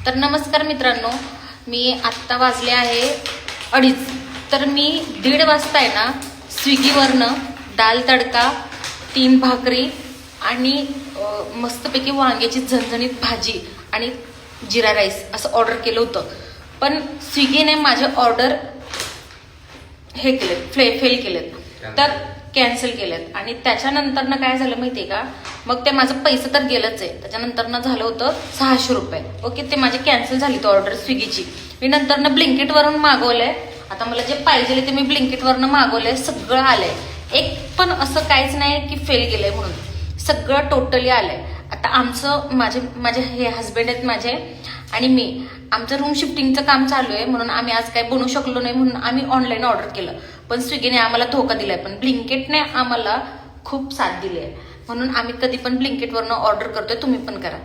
तर नमस्कार मित्रांनो, मी आत्ता वाजले आहे 2:30. तर मी 1:30 वाजता आहे ना स्विगीवरनं दाल तडका, 3 भाकरी आणि मस्तपैकी वांग्याची झणझणीत भाजी आणि जिरा राईस असं ऑर्डर केलं होतं. पण स्विगीने माझे ऑर्डर हे केलेत, फेल केलेत, तर कॅन्सल केलेत. आणि त्याच्यानंतरनं काय झालं माहितीये का, मग ते माझं पैसे तर गेलंच आहे. त्याच्यानंतरनं झालं होतं 600 रुपये. ओके, ते माझी कॅन्सल झाली ती ऑर्डर स्विगीची. मी नंतरनं ब्लिंकिटवरून मागवलंय. आता मला जे पाहिजे ते मी ब्लिंकिटवरनं मागवलंय, सगळं आलंय. एक पण असं काहीच नाही की फेल गेलंय म्हणून, सगळं टोटली आलंय. आता आमचं माझे हे हस्बंड आहेत माझे आणि मी, आमचं रूम शिफ्टिंगचं काम चालू आहे, म्हणून आम्ही आज काही बनवू शकलो नाही, म्हणून आम्ही ऑनलाईन ऑर्डर केलं. पण स्विगीने आम्हाला धोका दिलाय, पण ब्लिंकिटने आम्हाला खूप साथ दिली आहे. म्हणून आम्ही कधी पण ब्लिंकिटवरनं ऑर्डर करतोय, तुम्ही पण करा.